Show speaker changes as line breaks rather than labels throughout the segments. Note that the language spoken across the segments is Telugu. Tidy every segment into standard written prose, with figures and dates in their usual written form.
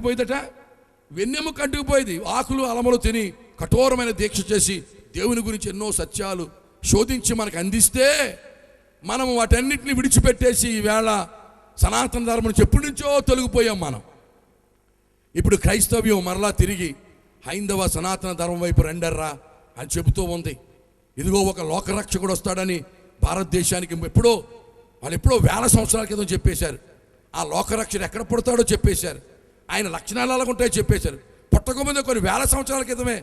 అంటుకుపోయిందట, వెన్నెముక అంటుకుపోయేది. ఆకులు అలములు తిని కఠోరమైన దీక్ష చేసి దేవుని గురించి ఎన్నో సత్యాలు శోధించి మనకు అందిస్తే మనం వాటన్నిటిని విడిచిపెట్టేసి ఈవేళ సనాతన ధర్మం ఎప్పటి నుంచో తొలగిపోయాం మనం. ఇప్పుడు క్రైస్తవ్యం మరలా తిరిగి హైందవ సనాతన ధర్మం వైపు రెండర్రా అని చెబుతూ ఉంది. ఇదిగో ఒక లోకరక్షకుడు వస్తాడని భారతదేశానికి వాళ్ళు ఎప్పుడో వేల సంవత్సరాల క్రితం చెప్పేశారు. ఆ లోకరక్షకుడు ఎక్కడ పుడతాడో చెప్పేశారు. ఆయన లక్షణాలు అలాగుంటాయో చెప్పేశారు. పుట్టకముందే కొన్ని వేల సంవత్సరాల క్రితమే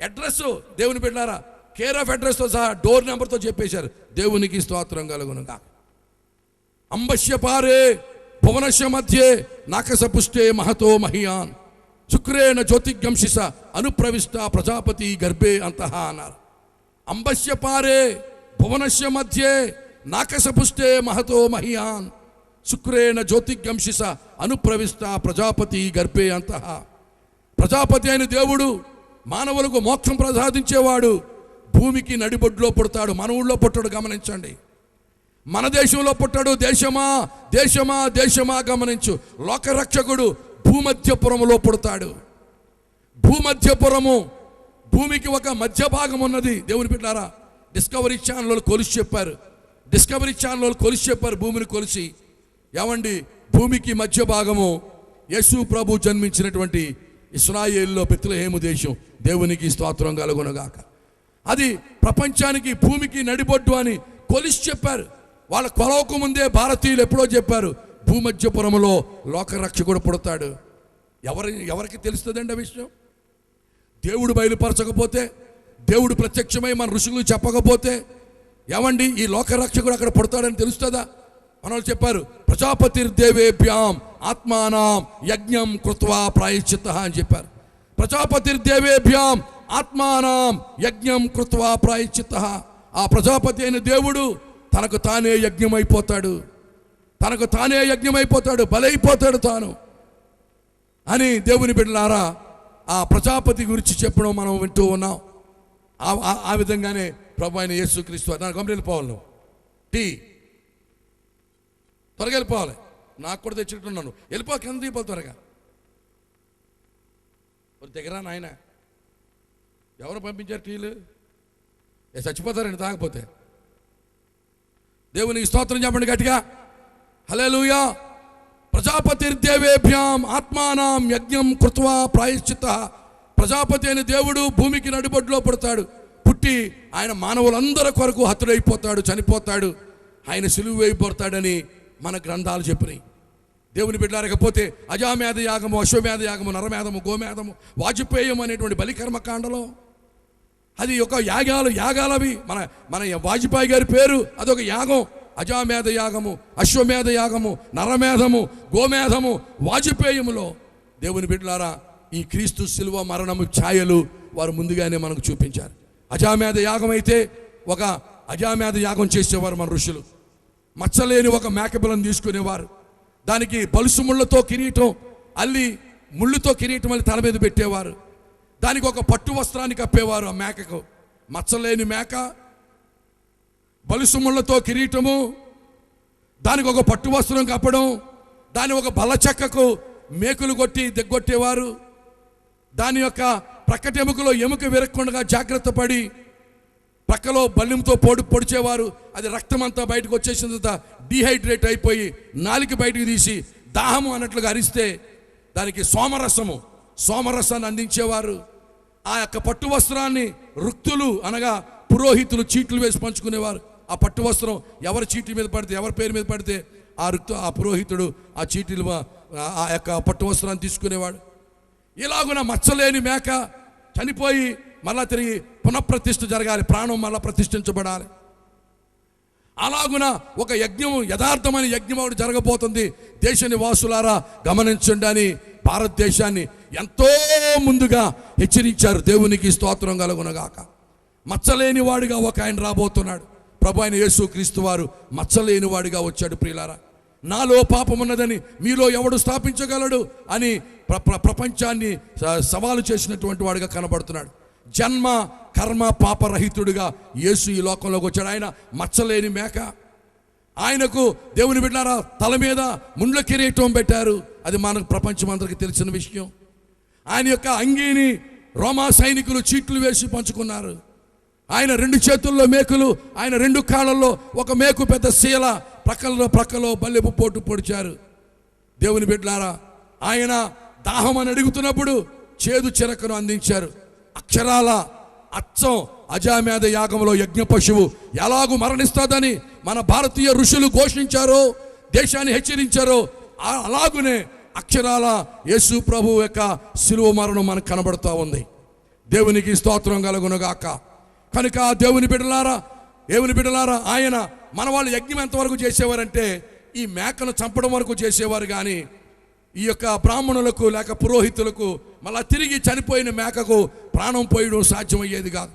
అడ్రస్, దేవుని బిడ్డలారా, కేర్ ఆఫ్ అడ్రస్తో సహా డోర్ నెంబర్తో చెప్పేశారు. దేవునికి స్తోత్రం కలుగునుగా. అంబస్య పారే భువనస్య మధ్యే నాకసపుష్టే మహతో మహియాన్ శుక్రేణ జ్యోతిగంశిస అనుప్రవిష్ట ప్రజాపతి గర్భే అంతః అన్నారు. అంబస్య పారే భువనస్య మధ్యే నాకసపుష్టే మహతో మహియాన్ శుక్రేణ జ్యోతిగంశిస అనుప్రవిష్ట ప్రజాపతి గర్భే అంతః. ప్రజాపతి అయిన దేవుడు మానవులకు మోక్షం ప్రసాదించేవాడు భూమికి నడిబొడ్లో పుడతాడు. మన ఊళ్ళో పుట్టాడు, గమనించండి. మన దేశంలో పుట్టాడు. దేశమా దేశమా దేశమా గమనించు. లోకరక్షకుడు భూమధ్యపురములో పుడతాడు. భూమధ్యపురము, భూమికి ఒక మధ్య భాగం ఉన్నది. దేవుని బిడ్డలారా, డిస్కవరీ ఛానల్ కొలిసి చెప్పారు. భూమిని కొలిసి, ఏమండి, భూమికి మధ్య భాగము యేసు ప్రభు జన్మించినటువంటి ఇశ్రాయేలులో బెత్లెహేము దేశం. దేవునికి స్తోత్రం కలుగునుగాక. అది ప్రపంచానికి భూమికి నడిబొడ్డు అని కొలిసి చెప్పారు. వాళ్ళ కొలవకు ముందే భారతీయులు ఎప్పుడో చెప్పారు, భూమధ్యపురములో లోకరక్షకుడు పుడతాడు. ఎవరికి తెలుస్తుందండి ఆ విషయం? దేవుడు బయలుపరచకపోతే, దేవుడు ప్రత్యక్షమై మన ఋషులు చెప్పకపోతే, ఏమండి ఈ లోకరక్షకుడు అక్కడ పుడతాడని తెలుస్తుందా? మన వాళ్ళు చెప్పారు, ప్రజాపతిర్దేవేభ్యాం ఆత్మానాం యజ్ఞం కృత్వా ప్రాయశ్చిత్తః అని చెప్పారు. ప్రజాపతిర్దేవేభ్యాం ఆత్మానాం యజ్ఞం కృత్వా ప్రాయశ్చిత్తః. ఆ ప్రజాపతి అయిన దేవుడు తనకు తానే యజ్ఞమైపోతాడు, బలైపోతాడు తాను అని దేవుని బిడ్డలారా ఆ ప్రజాపతి గురించి చెప్పడం మనం వింటూ ఉన్నాం. ఆ విధంగానే ప్రభు అయిన యేసుక్రీస్తు, దాని గమని వెళ్ళిపోవాలి, నువ్వు త్వరగా వెళ్ళిపోవాలి. నాకు కూడా తెచ్చుకుంటున్నాను, వెళ్ళిపో, కింద దిగిపోవాలి త్వరగా. దగ్గర నాయన ఎవరు పంపించారు టీలు? చచ్చిపోతారండి తాగపోతే. దేవునికి స్తోత్రం చెప్పండి గట్టిగా, హల్లెలూయా. ప్రజాపతిర్దేవేభ్యాం ఆత్మానాం యజ్ఞం కృత్వా ప్రాయశ్చిత్తః. ప్రజాపతి అయిన దేవుడు భూమికి నడిబొడ్డులో పుడతాడు. పుట్టి ఆయన మానవులందరి కొరకు హతుడైపోతాడు, చనిపోతాడు, ఆయన సిలువ వేయబడతాడని మన గ్రంథాలు చెప్పినాయి. దేవుని బిడ్డలారకపోతే అజామేధ యాగము, అశ్వమేధ యాగము, నరమేధము, గోమేధము, వాజపేయం అనేటువంటి బలికర్మకాండలో అది ఒక యాగాలవి. మన వాజ్పేయి గారి పేరు అదొక యాగం. అజామేధ యాగము, అశ్వమేధ యాగము, నరమేధము, గోమేధము, వాజపేయములో దేవుని బిడ్డలారా ఈ క్రీస్తు శిలువ మరణము ఛాయలు వారు ముందుగానే మనకు చూపించారు. అజామేధ యాగం అయితే ఒక అజామేధ యాగం చేసేవారు మన ఋషులు. మచ్చలేని ఒక మేకపిల్లను తీసుకునేవారు. దానికి పలుసు ముళ్ళతో కిరీటం అల్లి, ముళ్ళుతో కిరీటం అల్లి తల మీద పెట్టేవారు. దానికి ఒక పట్టు వస్త్రాన్ని కప్పేవారు. ఆ మేకకు మచ్చలేని మేక, బలుసు ముళ్ళతో కిరీటము, దానికి ఒక పట్టు వస్త్రం కప్పడం, దాని ఒక బల్ల చెక్కకు మేకులు కొట్టి దిగ్గొట్టేవారు. దాని యొక్క ప్రక్కటెముకలో ఎముక విరక్కుండా జాగ్రత్త పడి ప్రక్కలో బల్లింతో పొడిచేవారు. అది రక్తం అంతా బయటకు వచ్చేసిన తర్వాత డీహైడ్రేట్ అయిపోయి నాలిక బయటకు తీసి దాహము అన్నట్లుగా అరిస్తే దానికి సోమరసాన్ని అందించేవారు. ఆ యొక్క పట్టు వస్త్రాన్ని రుక్తులు అనగా పురోహితులు చీట్లు వేసి పంచుకునేవారు. ఆ పట్టు వస్త్రం ఎవరి చీటీ మీద పడితే, ఎవరి పేరు మీద పడితే ఆ పురోహితుడు ఆ చీటీలు ఆ యొక్క పట్టు వస్త్రాన్ని తీసుకునేవాడు. ఇలాగున మచ్చలేని మేక చనిపోయి మళ్ళా తిరిగి పునఃప్రతిష్ఠ జరగాలి, ప్రాణం మళ్ళా ప్రతిష్ఠించబడాలి. అలాగున ఒక యజ్ఞము, యథార్థమైన యజ్ఞం ఒకటి జరగబోతుంది. దేశ నివాసులారా గమనించండి అని భారతదేశాన్ని ఎంతో ముందుగా హెచ్చరించారు. దేవునికి స్తోత్రం కలుగునగాక. మచ్చలేని వాడిగా ఒక ఆయన రాబోతున్నాడు. ప్రభు అయిన యేసుక్రీస్తు వారు మచ్చలేని వాడిగా వచ్చాడు. ప్రియులారా, నాలో పాపం ఉన్నదని మీలో ఎవడు స్థాపించగలడు అని ప్రపంచాన్ని సవాలు చేసినటువంటి వాడిగా కనబడుతున్నాడు. జన్మ కర్మ పాపరహితుడిగా యేసు ఈ లోకంలోకి వచ్చాడు. ఆయన మచ్చలేని మేక. ఆయనకు దేవుని బిడ్డలారా తల మీద ముండ్ల కిరీటం పెట్టారు, అది మనకు ప్రపంచమందరికీ తెలిసిన విషయం. ఆయన యొక్క అంగీని రోమా సైనికులు చీట్లు వేసి పంచుకున్నారు. ఆయన 2 చేతుల్లో మేకులు, ఆయన 2 కాళ్ళల్లో ఒక మేకు పెద్ద శీల, ప్రక్కలో బల్లెపు పోటు పొడిచారు. దేవుని బిడ్డలారా, ఆయన దాహం అని అడుగుతున్నప్పుడు చేదు చెరకను అందించారు. అక్షరాల అచ్చం అజామేధ యాగంలో యజ్ఞ పశువు ఎలాగూ మరణిస్తుందని మన భారతీయ ఋషులు ఘోషించారో, దేశాన్ని హెచ్చరించారో, అలాగునే అక్షరాల యేసు ప్రభు యొక్క శిలువ మరణం మనకు కనబడుతూ ఉంది. దేవునికి స్తోత్రం కలుగునుగాక. కనుక దేవుని బిడ్డలారా, ఆయన మన వాళ్ళు యజ్ఞం ఎంతవరకు చేసేవారంటే ఈ మేకను చంపడం వరకు చేసేవారు. కానీ ఈ యొక్క బ్రాహ్మణులకు లేక పురోహితులకు మళ్ళా తిరిగి చనిపోయిన మేకకు ప్రాణం పోయడం సాధ్యమయ్యేది కాదు.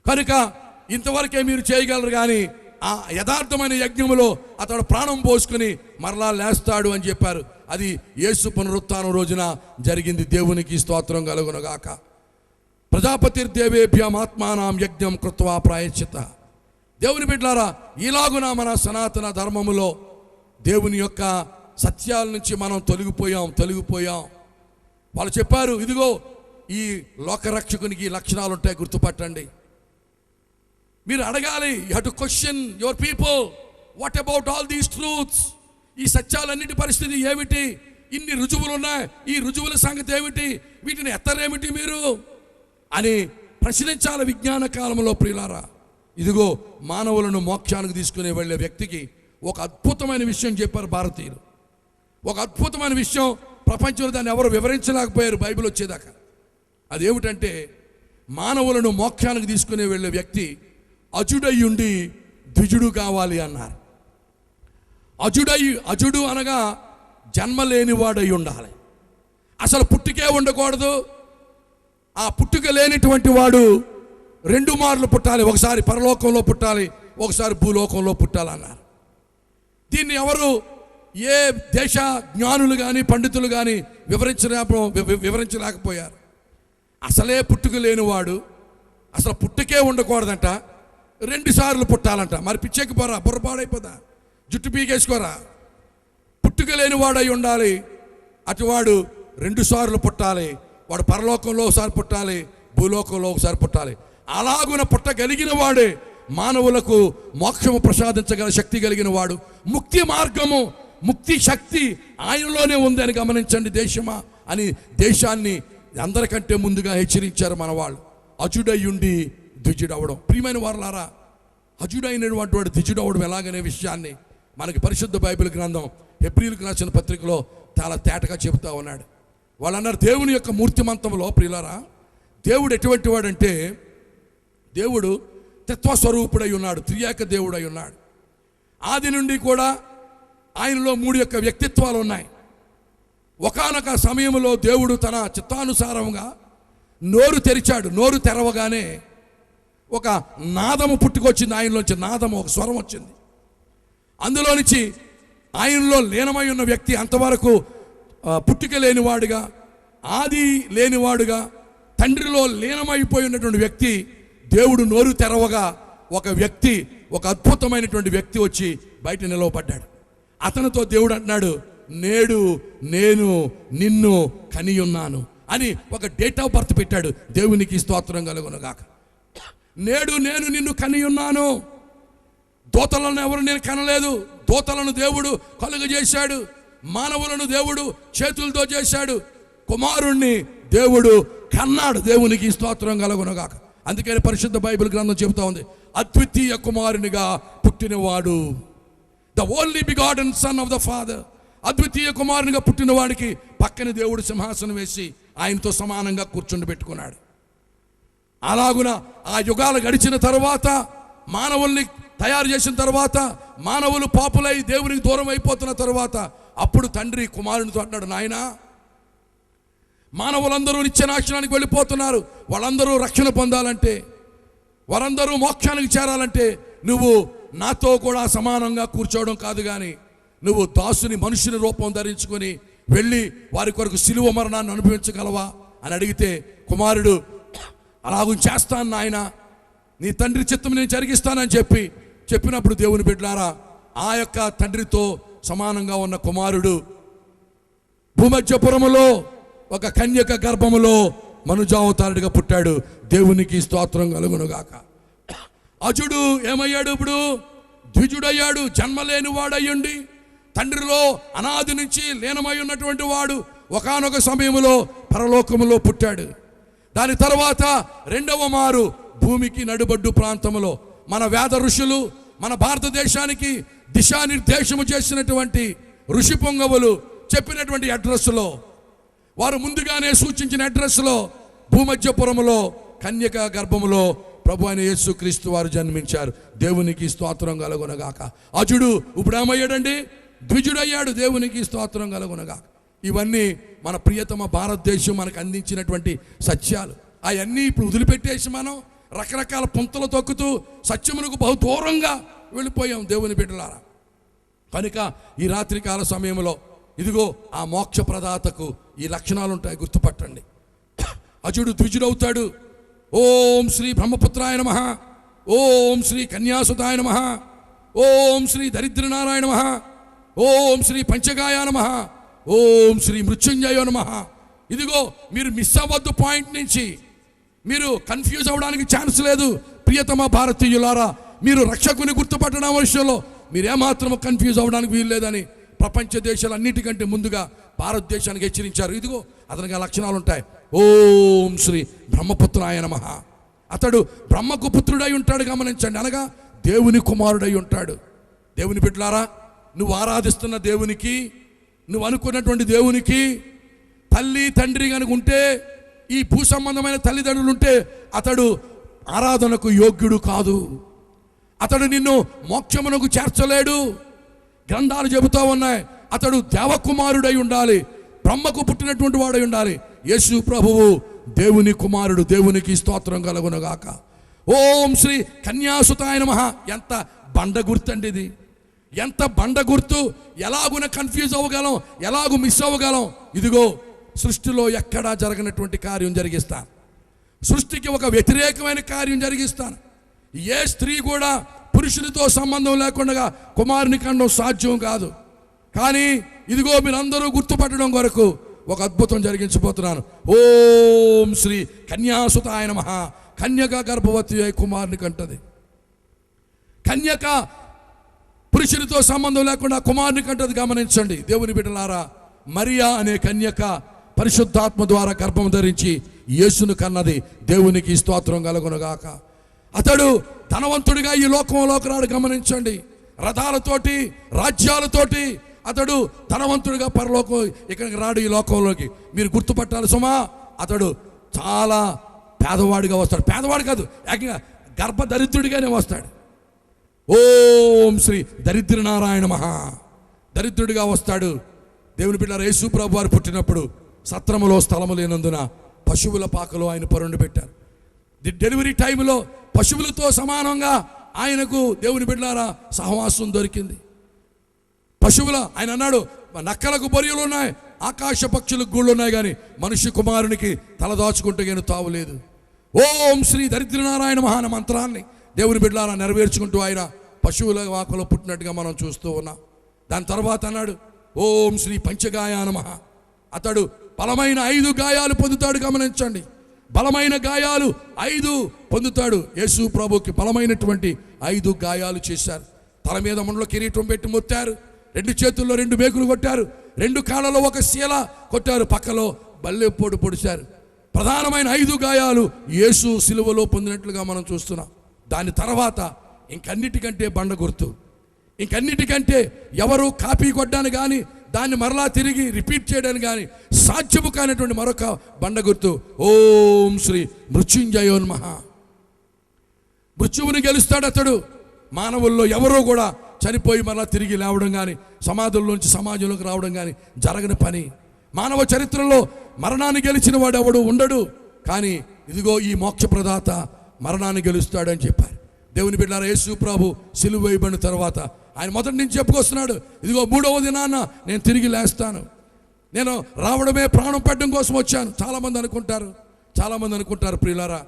కనుక ఇంతవరకే మీరు చేయగలరు. కానీ ఆ యథార్థమైన యజ్ఞములో అతడు ప్రాణం పోసుకుని మరలా లేస్తాడు అని చెప్పారు. అది యేసు పునరుత్థానం రోజున జరిగింది. దేవునికి స్తోత్రం కలుగునుగాక. ప్రజాపతిర్దేవేభ్యాం ఆత్మానాం యజ్ఞం కృత్వా ప్రాయశ్చిత. దేవుని బిడ్డలారా, ఇలాగున మన సనాతన ధర్మములో దేవుని యొక్క సత్యాల నుంచి మనం తొలగిపోయాం. వాళ్ళు చెప్పారు, ఇదిగో ఈ లోకరక్షకునికి లక్షణాలు ఉంటాయి, గుర్తుపట్టండి. మీరు అడగాలి, you have to question your people, what about all these truths? ఈ సత్యాలన్నిటి పరిస్థితి ఏమిటి? ఇన్ని రుజువులు ఉన్నాయి, ఈ రుజువుల సంగతి ఏమిటి? వీటిని ఎత్తరేమిటి మీరు అని ప్రశ్నించాలి విజ్ఞాన కాలంలో. ప్రియులారా, ఇదిగో మానవులను మోక్షానికి తీసుకునే వెళ్ళే వ్యక్తికి ఒక అద్భుతమైన విషయం చెప్పారు భారతీయులు. ఒక అద్భుతమైన విషయం, ప్రపంచంలో దాన్ని ఎవరు వివరించలేకపోయారు బైబిల్ వచ్చేదాకా. అదేమిటంటే, మానవులను మోక్షానికి తీసుకునే వెళ్ళే వ్యక్తి అజుడయ్యుండి ద్విజుడు కావాలి అన్నారు. అజుడు అనగా జన్మ లేనివాడై ఉండాలి. అసలు పుట్టుకే ఉండకూడదు. ఆ పుట్టుక లేనిటువంటి వాడు 2 మార్లు పుట్టాలి. ఒకసారి పరలోకంలో పుట్టాలి, ఒకసారి భూలోకంలో పుట్టాలన్నారు. దీన్ని ఎవరు, ఏ దేశ జ్ఞానులు కానీ పండితులు కానీ వివరించలేకపోయారు. అసలే పుట్టుక లేనివాడు అసలు పుట్టుకే ఉండకూడదంట, 2 సార్లు పుట్టాలంట. మరి పిచ్చెక్కి పోరా, బుర్రపాడైపోదా, జుట్టు పీకేసుకోరా. పుట్టుక లేనివాడై ఉండాలి. అటువాడు 2 సార్లు పుట్టాలి. వాడు పరలోకంలో ఒకసారి పుట్టాలి, భూలోకంలో ఒకసారి పుట్టాలి. అలాగున పుట్టగలిగిన వాడే మానవులకు మోక్షము ప్రసాదించగల శక్తి కలిగిన వాడు. ముక్తి మార్గము, ముక్తి శక్తి ఆయనలోనే ఉంది అని గమనించండి దేశమా అని దేశాన్ని అందరికంటే ముందుగా హెచ్చరించారు మన వాళ్ళు. అజుడయ్యుండి ద్విజుడవడం. ప్రియమైన వారలారా, అజుడైనటువంటి వాడు ద్విజుడవడం ఎలాగనే విషయాన్ని మనకి పరిశుద్ధ బైబిల్ గ్రంథం హెబ్రీయులకు రాసిన పత్రికలో చాలా తేటగా చెబుతా ఉన్నాడు. వాళ్ళు అన్నారు, దేవుని యొక్క మూర్తిమంతంలో ప్రియులారా, దేవుడు ఎటువంటి వాడంటే, దేవుడు తత్వస్వరూపుడై ఉన్నాడు, త్రియేక దేవుడై ఉన్నాడు. ఆది నుండి కూడా ఆయనలో 3 యొక్క వ్యక్తిత్వాలు ఉన్నాయి. ఒకానొక సమయంలో దేవుడు తన చిత్తానుసారంగా నోరు తెరిచాడు. నోరు తెరవగానే ఒక నాదము పుట్టుకొచ్చింది. ఆయనలోంచి నాదము, ఒక స్వరం వచ్చింది. అందులో నుంచి ఆయనలో లీనమై ఉన్న వ్యక్తి అంతవరకు పుట్టుక లేనివాడుగా, ఆది లేనివాడుగా, తండ్రిలో లీనమైపోయి ఉన్నటువంటి వ్యక్తి దేవుడు నోరు తెరవగా ఒక వ్యక్తి, ఒక అద్భుతమైనటువంటి వ్యక్తి వచ్చి బయట నిలవబడ్డాడు. అతనితో దేవుడు అంటున్నాడు, నేడు నేను నిన్ను కనియున్నాను అని ఒక డేట్ ఆఫ్ బర్త్ పెట్టాడు. దేవునికి స్తోత్రం కలుగునుగాక. నేడు నేను నిన్ను కనియున్నాను. దూతలను ఎవరు నేను కనలేదు. దూతలను దేవుడు కలుగజేశాడు. మానవులను దేవుడు చేతులతో చేశాడు. కుమారుణ్ణి దేవుడు కన్నాడు. దేవునికి స్తోత్రం కలుగునుగాక. అందుకని పరిశుద్ధ బైబిల్ గ్రంథం చెబుతా ఉంది, అద్వితీయ కుమారునిగా పుట్టినవాడు, the only begotten son of the father. అద్వితీయ కుమారునిగా పుట్టిన వాడికి పక్కన దేవుడు సింహాసనం వేసి ఆయనతో సమానంగా కూర్చుండి పెట్టుకున్నాడు. అలాగున ఆ యుగాలు గడిచిన తర్వాత, మానవుల్ని తయారు చేసిన తర్వాత, మానవులు పాపులై దేవునికి దూరం అయిపోతున్న తర్వాత, అప్పుడు తండ్రి కుమారునితో అంటున్నాడు, నాయనా, మానవులందరూ నిత్యనాశనానికి వెళ్ళిపోతున్నారు. వాళ్ళందరూ రక్షణ పొందాలంటే, వారందరూ మోక్షానికి చేరాలంటే నువ్వు నాతో కూడా సమానంగా కూర్చోవడం కాదు, కానీ నువ్వు దాసుని, మనుషుని రూపం ధరించుకొని వెళ్ళి వారి కొరకు శిలువ మరణాన్ని అనుభవించగలవా అని అడిగితే, కుమారుడు అలాగూ చేస్తాను నాయన, నీ తండ్రి చిత్తం నేను జరిగిస్తానని చెప్పినప్పుడు దేవుని బిడ్డలారా, ఆ యొక్క తండ్రితో సమానంగా ఉన్న కుమారుడు భూమధ్యపురములో ఒక కన్యక గర్భములో మనుజావతారుడిగా పుట్టాడు. దేవునికి స్తోత్రం కలుగునుగాక. అజుడు ఏమయ్యాడు? ఇప్పుడు ద్విజుడయ్యాడు. జన్మలేని వాడయ్యుండి తండ్రిలో అనాది నుంచి లీనమై ఉన్నటువంటి వాడు ఒకానొక సమయంలో పరలోకములో పుట్టాడు. దాని తర్వాత రెండవ మారు భూమికి నడుబడ్డు ప్రాంతంలో మన వేద ఋషులు మన భారతదేశానికి దిశానిర్దేశము చేసినటువంటి ఋషి పొంగవులు చెప్పినటువంటి అడ్రస్లో, వారు ముందుగానే సూచించిన అడ్రస్లో భూమధ్యపురములో కన్యక గర్భములో ప్రభు అయిన యేసుక్రీస్తు వారు జన్మించారు. దేవునికి స్తోత్రం కలుగునగాక. అజుడు ఇప్పుడు ఏమయ్యాడండి? ద్విజుడయ్యాడు. దేవునికి స్తోత్రం కలుగునగాక. ఇవన్నీ మన ప్రియతమ భారతదేశం మనకు అందించినటువంటి సత్యాలు. అవన్నీ ఇప్పుడు వదిలిపెట్టేసి మనం రకరకాల పుంతలు తొక్కుతూ సత్యమునకు బహు దూరంగా వెళ్ళిపోయాం దేవుని బిడ్డలారా. కనుక ఈ రాత్రికాల సమయంలో ఇదిగో ఆ మోక్ష ప్రదాతకు ఈ లక్షణాలు ఉంటాయి, గుర్తుపట్టండి. అజుడు ద్విజుడవుతాడు. ఓం శ్రీ బ్రహ్మపుత్రాయ నమః, ఓం శ్రీ కన్యాసుతాయ నమః, ఓం శ్రీ దరిద్రనారాయణ నమః, ఓం శ్రీ పంచగాయ నమః, ఓం శ్రీ మృత్యుంజయ నమః. ఇదిగో మీరు మిస్ అవ్వద్దు. పాయింట్ నుంచి మీరు కన్ఫ్యూజ్ అవ్వడానికి ఛాన్స్ లేదు. ప్రియతమ భారతీయులారా, మీరు రక్షకుని గుర్తుపట్టడం విషయంలో మీరేమాత్రం కన్ఫ్యూజ్ అవ్వడానికి వీలు లేదని ప్రపంచ దేశాలన్నిటికంటే ముందుగా భారతదేశానికి హెచ్చరించారు. ఇదిగో అతనికి లక్షణాలు ఉంటాయి. ఓం శ్రీ బ్రహ్మపుత్రాయ నమః. అతడు బ్రహ్మకు పుత్రుడై ఉంటాడు, గమనించండి. అనగా దేవుని కుమారుడై ఉంటాడు. దేవుని బిడ్డలారా, నువ్వు ఆరాధిస్తున్న దేవునికి, నువ్వు అనుకున్నటువంటి దేవునికి తల్లి తండ్రి కనుక ఉంటే, ఈ భూ సంబంధమైన తల్లిదండ్రులు ఉంటే అతడు ఆరాధనకు యోగ్యుడు కాదు. అతడు నిన్ను మోక్షమునకు చేర్చలేడు. గ్రంథాలు చెబుతూ ఉన్నాయి, అతడు దేవకుమారుడై ఉండాలి, బ్రహ్మకు పుట్టినటువంటి వాడై ఉండాలి. యేసు ప్రభువు దేవుని కుమారుడు. దేవునికి స్తోత్రం కలుగునగాక. ఓం శ్రీ కన్యాసుతాయ నమః. ఎంత బండ గుర్తండి ఇది, ఎంత బండ గుర్తు. ఎలాగున కన్ఫ్యూజ్ అవ్వగలం, ఎలాగూ మిస్ అవ్వగలం. ఇదిగో సృష్టిలో ఎక్కడా జరగనటువంటి కార్యం జరిగిస్తాను. సృష్టికి ఒక వ్యతిరేకమైన కార్యం జరిగిస్తాను. ఏ స్త్రీ కూడా పురుషునితో సంబంధం లేకుండా కుమారుని కనడం సాధ్యం కాదు. కానీ ఇదిగో మీరందరూ గుర్తుపట్టడం కొరకు ఒక అద్భుతం జరిగించబోతున్నాను. ఓం శ్రీ కన్యాసుతాయ నమః. కన్యక గర్భవతి అయి కుమారుని కంటది. కన్యక పురుషునితో సంబంధం లేకుండా కుమారుని కంటది. గమనించండి దేవుని బిడ్డలారా, మరియా అనే కన్యక పరిశుద్ధాత్మ ద్వారా గర్భం ధరించి యేసును కన్నది. దేవునికి స్తోత్రం కలుగునుగాక. అతడు ధనవంతుడిగా ఈ లోకంలోకి రాడు. గమనించండి, రథాలతోటి రాజ్యాలతోటి అతడు ధనవంతుడిగా పరలోకం ఇక్కడికి రాడు, ఈ లోకంలోకి. మీరు గుర్తుపట్టాలి సుమా, అతడు చాలా పేదవాడిగా వస్తాడు. పేదవాడు కాదు, ఏకంగా గర్భదరిద్రుడిగానే వస్తాడు. ఓం శ్రీ దరిద్రనారాయణ మహా. దరిద్రుడిగా వస్తాడు. దేవుని బిడ్డ యేసు ప్రభు వారు పుట్టినప్పుడు సత్రములో స్థలము లేనందున పశువుల పాకలో ఆయన పరుండి పెట్టారు. డెలివరీ టైంలో పశువులతో సమానంగా ఆయనకు దేవుని బిడ్డలారా సహవాసం దొరికింది. పశువుల ఆయన అన్నాడు, నక్కలకు బొరియలు ఉన్నాయి, ఆకాశ పక్షులకు గూళ్ళు ఉన్నాయి, కానీ మనిషి కుమారునికి తలదాచుకుంటే కానీ తావులేదు. ఓం శ్రీ దరిద్రనారాయణ మహాన మంత్రాన్ని దేవుని బిడ్డలారా నెరవేర్చుకుంటూ ఆయన పశువుల వాకలో పుట్టినట్టుగా మనం చూస్తూ ఉన్నాం. దాని తర్వాత అన్నాడు, ఓం శ్రీ పంచగాయ నమః. అతడు బలమైన 5 గాయాలు పొందుతాడు. గమనించండి, బలమైన గాయాలు 5 పొందుతాడు. యేసు ప్రభుకి బలమైనటువంటి 5 గాయాలు చేశారు. తల మీద ముండలో కిరీటం పెట్టి మొత్తారు, 2 చేతుల్లో 2 మేకులు కొట్టారు, 2 కాళ్ళలో ఒక శీల కొట్టారు, పక్కలో బల్లెపోటు పొడిచారు. ప్రధానమైన 5 గాయాలు యేసు సిలువలో పొందినట్లుగా మనం చూస్తున్నాం. దాని తర్వాత ఇంకన్నిటికంటే బండ గుర్తు, ఇంకన్నిటికంటే ఎవరు కాపీ కొట్టడానికి కానీ దాన్ని మరలా తిరిగి రిపీట్ చేయడానికి కానీ సాధ్యము కానటువంటి మరొక బండ గుర్తు. ఓం శ్రీ మృత్యుంజయోన్మహ. మృత్యువుని గెలుస్తాడు అతడు. మానవుల్లో ఎవరో కూడా చనిపోయి మరలా తిరిగి లేవడం కానీ సమాధుల్లోంచి సమాజంలోకి రావడం కానీ జరగని పని. మానవ చరిత్రలో మరణాన్ని గెలిచిన వాడు ఎవడు ఉండడు. కానీ ఇదిగో ఈ మోక్ష ప్రదాత మరణాన్ని గెలుస్తాడని చెప్పారు. దేవుని బిడ్డలారా, యేసు ప్రభు సిలువ వేయబడిన తర్వాత ఆయన మొదటి నుంచి చెప్పుకొస్తున్నాడు, ఇదిగో 3వ దినాన నేను తిరిగి లేస్తాను. నేను రావడమే ప్రాణం పెట్టడం కోసం వచ్చాను. చాలామంది అనుకుంటారు ప్రియులారా,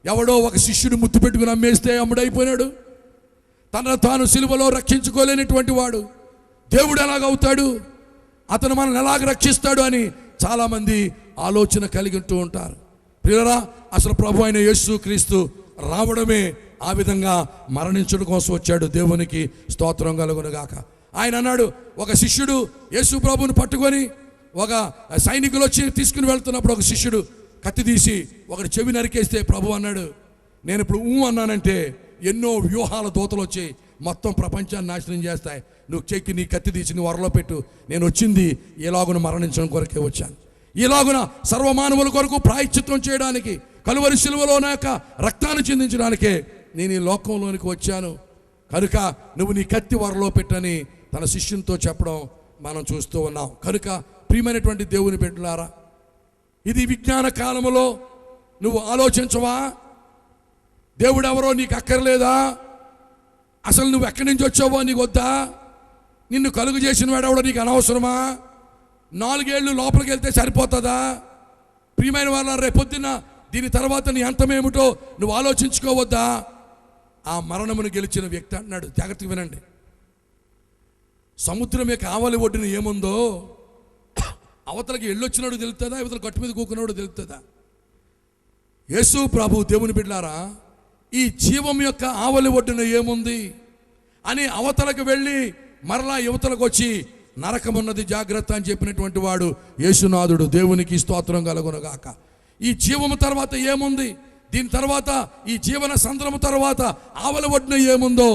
ఎవడో ఒక శిష్యుడు ముద్దు పెట్టుకుని అమ్మేస్తే అమ్ముడైపోయినాడు, తనను తాను సిలువలో రక్షించుకోలేనటువంటి వాడు దేవుడు ఎలాగవుతాడు? అతను మనల్ని ఎలాగ రక్షిస్తాడు అని చాలామంది ఆలోచన కలిగి ఉంటూ ఉంటారు. ప్రియులారా, అసలు ప్రభు అయిన యేసు క్రీస్తు రావడమే ఆ విధంగా మరణించడం కోసం వచ్చాడు. దేవునికి స్తోత్రం కలుగునుగాక. ఆయన అన్నాడు, ఒక శిష్యుడు యేసు ప్రభువుని పట్టుకొని ఒక సైనికులు వచ్చి తీసుకుని వెళ్తున్నప్పుడు ఒక శిష్యుడు కత్తి తీసి ఒకటి చెవి నరికేస్తే ప్రభు అన్నాడు, నేను ఇప్పుడు అన్నానంటే ఎన్నో వ్యూహాల దూతలు వచ్చి మొత్తం ప్రపంచాన్ని నాశనం చేస్తాయి. నువ్వు చెక్కి నీ కత్తి తీసి నీ వరలో పెట్టు. నేను వచ్చింది ఇలాగున మరణించడం కొరకే వచ్చాను. ఇలాగున సర్వమానవుల కొరకు ప్రాయశ్చిత్తం చేయడానికి, కలువరి శిలువలో నా యొక్క రక్తాన్ని చిందించడానికే నేను ఈ లోకంలోనికి వచ్చాను. కనుక నువ్వు నీ కత్తి వరలో పెట్టని తన శిష్యునితో చెప్పడం మనం చూస్తూ ఉన్నాం. కనుక ప్రియమైనటువంటి దేవుని బిడ్డలారా, ఇది విజ్ఞాన కాలంలో నువ్వు ఆలోచించవా? దేవుడు ఎవరో నీకు అక్కర్లేదా? అసలు నువ్వు ఎక్కడి నుంచి వచ్చావో నీకు వద్దా? నిన్ను కలుగు చేసిన వాడెవడో నీకు అనవసరమా? 4 ఏళ్ళు లోపలికి వెళ్తే సరిపోతుందా? ప్రియమైన వాళ్ళ, రేపొద్దున దీని తర్వాత నీ అంతమేమిటో నువ్వు ఆలోచించుకోవద్దా? ఆ మరణమును గెలిచిన వ్యక్తి అన్నాడు, జాగ్రత్తగా వినండి, సముద్రం యొక్క ఆవలి ఒడ్డున ఏముందో అవతలకి వెళ్ళొచ్చినాడు తెలుస్తుందా, అవతల గట్టు మీద కూకున్నాడు తెలుస్తుందా? యేసు ప్రభు దేవుని బిడ్డలారా, ఈ జీవం యొక్క ఆవలి ఒడ్డున ఏముంది అని అవతలకు వెళ్ళి మరలా యువతలకు వచ్చి నరకమున్నది జాగ్రత్త అని చెప్పినటువంటి వాడు యేసునాథుడు. దేవునికి స్తోత్రం కలుగునుగాక. ఈ జీవము తర్వాత ఏముంది, దీని తర్వాత ఈ జీవన సంద్రము తర్వాత ఆవలి ఒడ్డున ఏముందో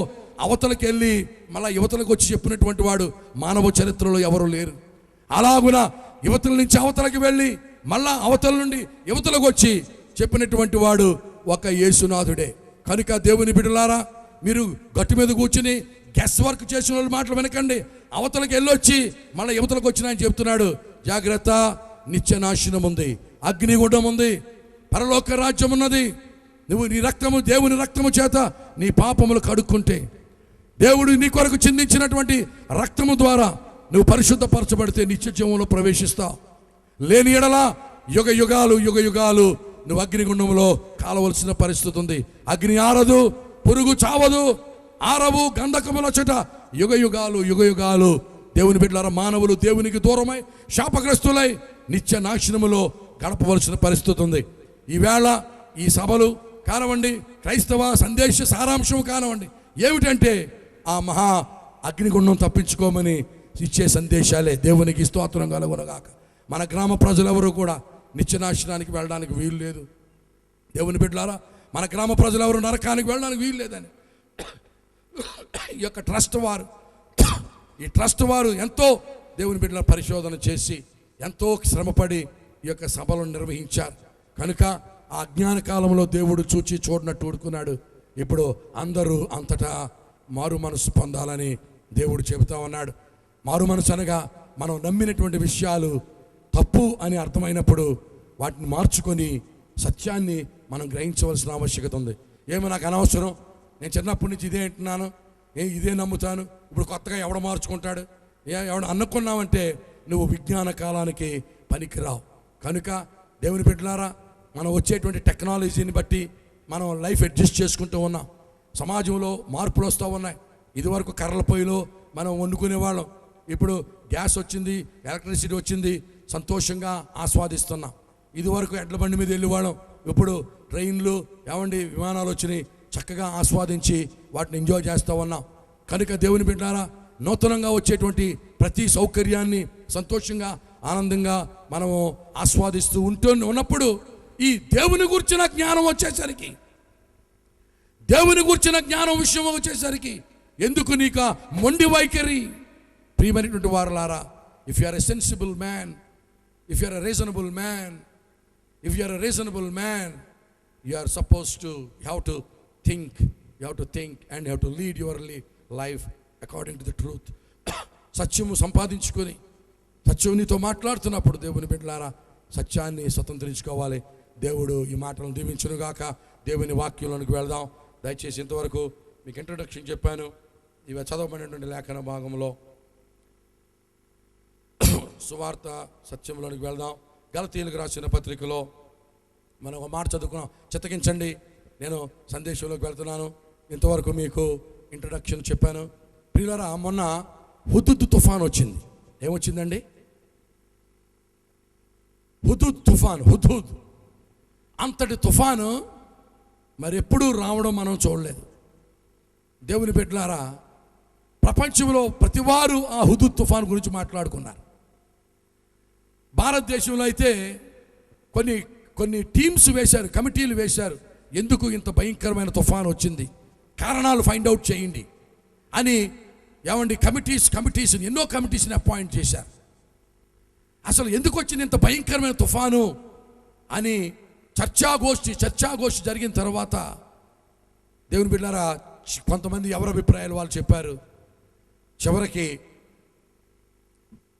అవతలకి వెళ్ళి మళ్ళా యువతలకు వచ్చి చెప్పినటువంటి వాడు మానవ చరిత్రలో ఎవరు లేరు. అలాగున యువతల నుంచి అవతలకి వెళ్ళి మళ్ళా అవతల నుండి యువతలకు వచ్చి చెప్పినటువంటి వాడు ఒక యేసునాథుడే. కనుక దేవుని బిడ్డలారా, మీరు గట్టు మీద కూర్చుని గెస్ వర్క్ చేసిన వాళ్ళ మాటలు వెనకండి. అవతలకి వెళ్ళొచ్చి మళ్ళీ యువతలకు వచ్చిన ఆయన చెప్తున్నాడు, జాగ్రత్త, నిత్య నాశనం ఉంది, అగ్నిగుండం ఉంది, పరలోక రాజ్యం ఉన్నది. నువ్వు నీ రక్తము, దేవుని రక్తము చేత నీ పాపములు కడుక్కుంటే, దేవుడు నీ కొరకు చిందించినటువంటి రక్తము ద్వారా నువ్వు పరిశుద్ధపరచబడితే నిత్య జీవంలో ప్రవేశిస్తావు. లేని ఎడల యుగ యుగాలు నువ్వు అగ్నిగుండంలో కాలవలసిన పరిస్థితి ఉంది. అగ్ని ఆరదు, పురుగు చావదు, ఆరవు గంధకముల చెట యుగ యుగాలు దేవుని బిడ్డలారా, మానవులు దేవునికి దూరమై శాపగ్రస్తులై నిత్య నాశనములో గడపవలసిన పరిస్థితి ఉంది. ఈవేళ ఈ సభలు కానివ్వండి, క్రైస్తవ సందేశ సారాంశం కానివ్వండి, ఏమిటంటే ఆ మహా అగ్నిగుండం తప్పించుకోమని ఇచ్చే సందేశాలే. దేవునికి స్తోత్రం కలుగునుగాక. మన గ్రామ ప్రజలెవరూ కూడా నిత్యనాశనానికి వెళ్ళడానికి వీలు లేదు. దేవుని బిడ్డలారా, మన గ్రామ ప్రజలెవరు నరకానికి వెళ్ళడానికి వీలు లేదని ఈ యొక్క ట్రస్ట్ వారు ఎంతో దేవుని బిడ్డల పరిశోధన చేసి ఎంతో శ్రమపడి ఈ యొక్క సభలను నిర్వహించారు. కనుక ఆ అజ్ఞాన కాలంలో దేవుడు చూచి చూడనట్టు ఊడుకున్నాడు. ఇప్పుడు అందరూ అంతటా మారు మనసు పొందాలని దేవుడు చెబుతా ఉన్నాడు. మారు మనసు అనగా మనం నమ్మినటువంటి విషయాలు తప్పు అని అర్థమైనప్పుడు వాటిని మార్చుకొని సత్యాన్ని మనం గ్రహించవలసిన ఆవశ్యకత ఉంది. ఏమో నాకు అనవసరం, నేను చిన్నప్పటి నుంచి ఇదే అంటున్నాను, ఇదే నమ్ముతాను, ఇప్పుడు కొత్తగా ఎవడ మార్చుకుంటాడు, ఎవడ అనుకున్నావంటే నువ్వు విజ్ఞాన కాలానికి పనికిరావు. కనుక దేవుని బిడ్డలారా, మనం వచ్చేటువంటి టెక్నాలజీని బట్టి మనం లైఫ్ అడ్జస్ట్ చేసుకుంటూ ఉన్నాం. సమాజంలో మార్పులు వస్తూ ఉన్నాయి. ఇదివరకు కర్రల పొయ్యిలో మనం వండుకునేవాళ్ళం, ఇప్పుడు గ్యాస్ వచ్చింది, ఎలక్ట్రిసిటీ వచ్చింది, సంతోషంగా ఆస్వాదిస్తున్నాం. ఇదివరకు ఎడ్ల బండి మీద వెళ్ళేవాళ్ళం, ఇప్పుడు ట్రైన్లు విమానాలు వచ్చినాయి, చక్కగా ఆస్వాదించి వాటిని ఎంజాయ్ చేస్తూ ఉన్నాం. కనుక దేవుని బిడ్డలారా, నూతనంగా వచ్చేటువంటి ప్రతి సౌకర్యాన్ని సంతోషంగా ఆనందంగా మనము ఆస్వాదిస్తూ ఉన్నప్పుడు ఈ దేవుని గురించిన జ్ఞానం వచ్చేసరికి, దేవుని గురించిన జ్ఞానం విషయం వచ్చేసరికి ఎందుకు నీకు మొండి వైఖరి? ప్రియమైనటువంటి వారలారా, if you are a sensible man, if you are a reasonable man, if you are a reasonable man, you are suppose to have to think, you have to think and you have to lead your life according to the truth. సత్యము సంపాదించుకొని సత్యం నీతో మాట్లాడుతున్నప్పుడు దేవుని బిడ్డలారా, సత్యాన్ని స్వతంత్రించుకోవాలి. దేవుడు ఈ మాటలను దీవించునుగాక. దేవుని వాక్యంలోనికి వెళదాం. దయచేసి ఇంతవరకు మీకు ఇంట్రొడక్షన్ చెప్పాను. ఇవి చదవబడినటువంటి లేఖన భాగంలో సువార్త సత్యంలోనికి వెళదాం. గలతీయులకు రాసిన పత్రికలో మనం ఒక మాట చదువుకున్నాం. చిత్తగించండి, నేను సందేశంలోకి వెళ్తున్నాను. ఇంతవరకు మీకు ఇంట్రొడక్షన్ చెప్పాను. ప్రియులారా, మొన్న హుద్దుద్ తుఫాన్ వచ్చింది. ఏమొచ్చిందండి? హుదూద్ తుఫాను, హుదూద్ అంతటి తుఫాను మరి ఎప్పుడూ రావడం మనం చూడలేదు. దేవుని బిడ్డలారా, ప్రపంచంలో ప్రతివారు ఆ హుదూద్ తుఫాను గురించి మాట్లాడుకున్నారు. భారతదేశంలో అయితే కొన్ని టీమ్స్ వేశారు, కమిటీలు వేశారు. ఎందుకు ఇంత భయంకరమైన తుఫాను వచ్చింది, కారణాలు ఫైండ్ అవుట్ చేయండి అని కమిటీస్ ఎన్నో కమిటీస్ని అపాయింట్ చేశారు. అసలు ఎందుకు వచ్చింది ఇంత భయంకరమైన తుఫాను అని చర్చాగోష్ఠి జరిగిన తర్వాత దేవుని బిడ్డలారా, కొంతమంది ఎవరి అభిప్రాయాలు వాళ్ళు చెప్పారు. చివరికి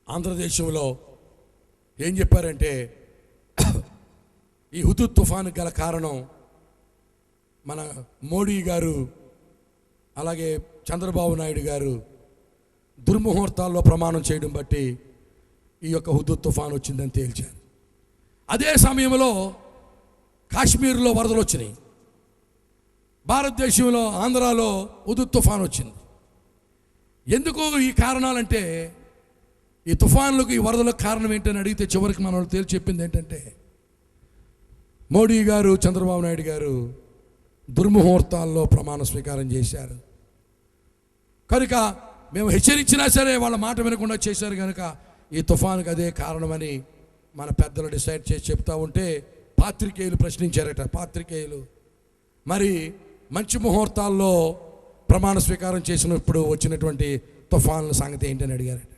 ఆంధ్రదేశంలో ఏం చెప్పారంటే, ఈ హుదూద్ తుఫాను గల కారణం మన మోడీ గారు అలాగే చంద్రబాబు నాయుడు గారు దుర్ముహూర్తాల్లో ప్రమాణం చేయడం బట్టి ఈ యొక్క హుదూద్ తుఫాను వచ్చిందని తేల్చారు. అదే సమయంలో కాశ్మీర్లో వరదలు వచ్చినాయి. భారతదేశంలో ఆంధ్రాలో హుదూద్ తుఫాను వచ్చింది. ఎందుకు ఈ కారణాలంటే, ఈ తుఫాన్లకు ఈ వరదలకు కారణం ఏంటని అడిగితే చివరికి మన వాళ్ళు తేల్చి చెప్పింది ఏంటంటే, మోడీ గారు చంద్రబాబు నాయుడు గారు దుర్ముహూర్తాల్లో ప్రమాణ స్వీకారం చేశారు కనుక, మేము హెచ్చరించినా సరే వాళ్ళ మాట వినకుండా చేశారు కనుక ఈ తుఫానుకి అదే కారణమని మన పెద్దలు డిసైడ్ చేసి చెప్తా ఉంటే పాత్రికేయులు ప్రశ్నించారట. పాత్రికేయులు, మరి మంచి ముహూర్తాల్లో ప్రమాణ స్వీకారం చేసినప్పుడు వచ్చినటువంటి తుఫానుల సంగతి ఏంటని అడిగారట.